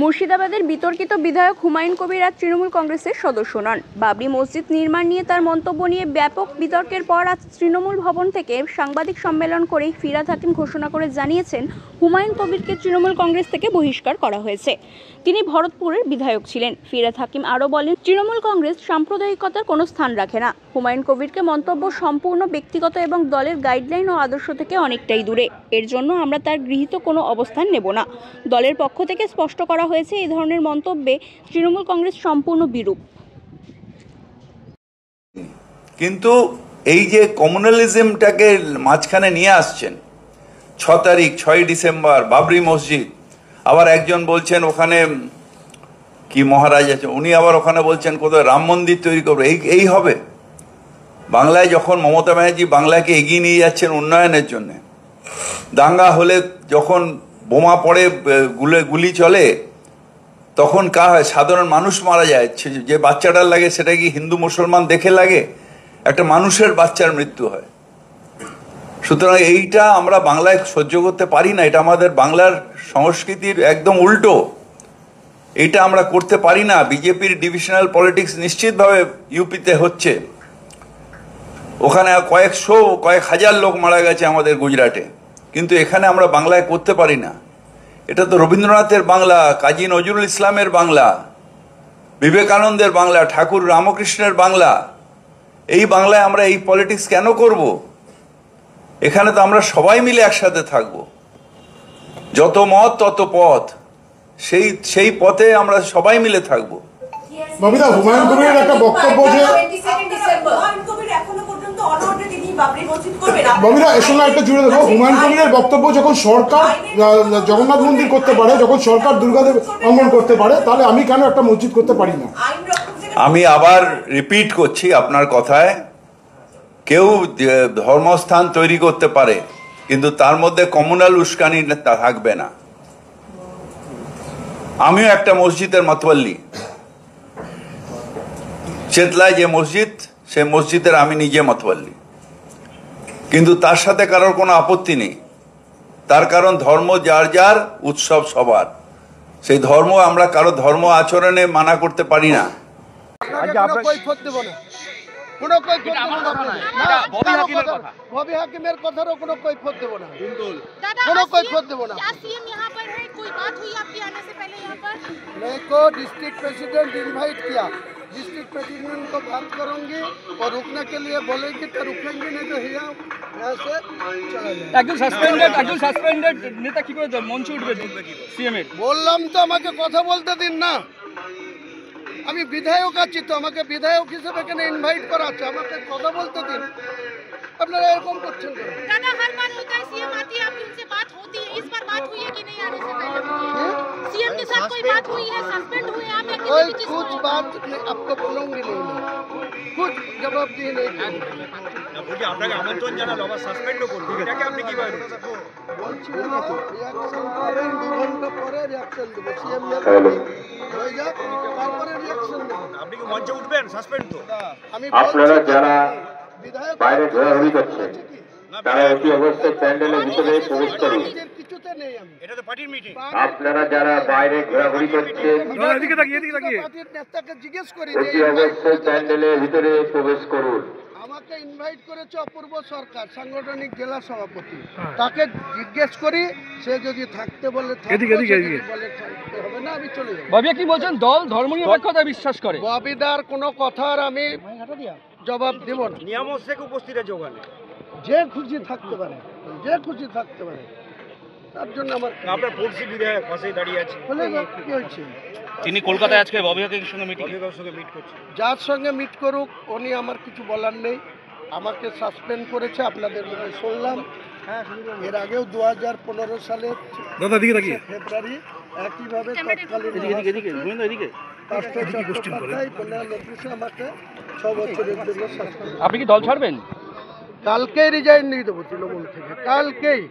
মুর্শিদাবাদের বিতর্কিত বিধায়ক হুমায়ুন কবির আজ তৃণমূল কংগ্রেসের সদস্য নন। বাবরি মসজিদ নির্মাণ নিয়ে তার মন্তব্য নিয়ে ব্যাপক বিতর্কের পর আজ তৃণমূল ভবন থেকে সাংবাদিক সম্মেলন করে ফিরহাদ হাকিম ঘোষণা করে জানিয়েছেন হুমায়ুন কবিরকে তৃণমূল কংগ্রেস থেকে বহিষ্কার করা হয়েছে। তিনি ভরতপুরের বিধায়ক ছিলেন। ফিরহাদ হাকিম আরও বলেন, তৃণমূল কংগ্রেস সাম্প্রদায়িকতার কোনো স্থান রাখে না। হুমায়ুন কবিরকে মন্তব্য সম্পূর্ণ ব্যক্তিগত এবং দলের গাইডলাইন ও আদর্শ থেকে অনেকটাই দূরে। এর জন্য আমরা তার গৃহীত কোনো অবস্থান নেব না। দলের পক্ষ থেকে স্পষ্ট করা হয়েছে, এই ধরনের মন্তব্যে তৃণমূল কংগ্রেস সম্পূর্ণ বিরূপ। কিন্তু এই যে কমিউনালিজমটাকে মাঝখানে নিয়ে আসছেন, 6 ডিসেম্বর বাবরি মসজিদ, আবার একজন বলছেন ওখানে কি মহারাজ আছে, উনি আবার ওখানে বলছেন কোথাও রাম মন্দির তৈরি করবে। এই হবে বাংলায়? যখন মমতা ব্যানার্জি বাংলাকে এগিয়ে নিয়ে যাচ্ছেন উন্নয়নের জন্য, দাঙ্গা হলে যখন বোমা পড়ে গুলি চলে তখন কা হয়, সাধারণ মানুষ মারা যায়। যে বাচ্চাটার লাগে সেটা কি হিন্দু মুসলমান দেখে লাগে? একটা মানুষের বাচ্চার মৃত্যু হয়। সুতরাং এইটা আমরা বাংলায় সহ্য করতে পারি না। এটা আমাদের বাংলার সংস্কৃতির একদম উল্টো। এটা আমরা করতে পারি না। বিজেপির ডিভিশনাল পলিটিক্স নিশ্চিতভাবে ইউপিতে হচ্ছে। ওখানে কয়েক হাজার লোক মারা গেছে আমাদের গুজরাটে, কিন্তু এখানে আমরা বাংলায় করতে পারি না। এটা তো রবীন্দ্রনাথের বাংলা, কাজী নজরুল ইসলামের বাংলা, বিবেকানন্দের বাংলা, ঠাকুর রামকৃষ্ণের বাংলা। এই বাংলায় আমরা এই পলিটিক্স কেন করব? এখানে তো আমরা সবাই মিলে একসাথে থাকব। যত মত তত পথ, সেই পথে আমরা সবাই মিলে থাকব। ববিদা, হুমায়ুন কবিরের একটা বক্তব্য যে ববিদা এর সঙ্গে একটা জুড়ে দেবো। হুমায়ুন কবিরের বক্তব্য, যখন সরকার জগন্নাথ মন্দির করতে পারে, যখন সরকার দুর্গাদেব অঙ্গন করতে পারে, তাহলে আমি কেন একটা মসজিদ করতে পারি না? আমি আবার রিপিট করছি আপনার কথায়, কেউ ধর্মস্থান তৈরি করতে পারে, কিন্তু তার মধ্যে কমিউনাল উস্কানি থাকবে না। আমিও একটা মসজিদের মাতওয়াল্লি। চেতলায় যে মসজিদ, সে মসজিদের আমি নিজে মাতওয়াল্লি, কিন্তু তার সাথে কারোর কোনো আপত্তি নেই। তার কারণ ধর্ম যার যার, উৎসব সবার। সেই ধর্ম আমরা কারো ধর্ম আচরণে মানা করতে পারি না। ববি হাকিমের কথারও কোনো কৈফিয়ত দেব না, কোনো কৈফিয়ত দেব না। मेरे को डिस्ट्रिक्ट प्रेसिडेंट इनवाइट किया, डिस्ट्रिक्ट प्रेसिडेंट को बात करूंगी और रुकने के लिए बोलेंगे तो रुकेंगे, नहीं तो यहाँ से चला जाए। একজন সাসপেন্ডেড নেতা কি করে মঞ্চে উঠবে সিএম এর? বললাম তো আমাকে কথা বলতে দিন না। আমি বিধায়ক আছি, তো আমাকে বিধায়ক হিসেবে কেন ইনভাইট করা আছে? আমাকে কথা বলতে দিন। আপনারা এরকম করছেন কেন? दादा हर बार होता है सीएम आती है, आपकी उनसे बात होती है, इस बार बात हुई है कि नहीं आने से पहले? सीएम के साथ कोई बात हुई है? सस्पेंड हुए आप या कोई किसी कुछ बात नहीं, आपको बोलूंगी नहीं, कुछ जवाब दिए नहीं। বলছি আপনাকে আমন্ত্রণ জানালো, আবার সাসপেন্ডও করলো, এটাকে আপনি কিভাবে দেখছেন? বলছি না তো, রিঅ্যাকশন করেন, 2 ঘন্টা পরে রিঅ্যাকশন দেব। সিএম হয়ে যাক, তারপরে রিঅ্যাকশন দেব। আপনি কি মঞ্চে উঠবেন? সাসপেন্ড তো। আমি আপনারা যারা বিধায়ক বাইরে ঘোরাঘুরি করছেন, তারা অতি অবশ্যই প্যান্ডেলের ভিতরে প্রবেশ করুন। কিছুতে নেই। আমি এটা তো পার্টির মিটিং। আপনারা যারা বাইরে ঘোরাঘুরি করছেন, এদিকে তাকিয়ে পার্টির নেতাকে জিজ্ঞেস করি অতি অবশ্যই প্যান্ডেলের ভিতরে প্রবেশ করুন। আমাকে ইনভাইট করেছে অপূর্ব সরকার, সাংগঠনিক জেলা সভাপতি। তাকে জিজ্ঞেস করি, সে যদি থাকতে বলে বলে থাকতে হবে না, আমি চলে যাব। বাবিয়া কি বলছেন? দল ধর্মনিরপেক্ষতা বিশ্বাস করে। ববিদার কোনো কথার আমি জবাব দেব না। নিয়ামক শেখ উপস্থিত আছে ওখানে, যে খুশি থাকতে পারে, যে খুশি থাকতে পারে, তার জন্য আমার আপনার পড়শি বিধায়ক পাশেই দাঁড়িয়ে আছে। বলে কি হয়েছে? তিনি কলকাতায় আজকে ববি হাকিমের সঙ্গে মিট করছেন। যার সঙ্গে মিট করুক, উনি আমার কিছু বলার নেই। আমাকে সাসপেন্ড করেছে, আপনাদের মুখে শুনলাম। এর আগেও 2015 সালের ফেব্রুয়ারি একইভাবে তৎকালীন নোটিশে আমাকে 6 বছরের জন্য সাসপেন্ড। আপনি কি দল ছাড়বেন? কালকেই রিজাইন দিয়ে দেবো তৃণমূল থেকে, কালকেই।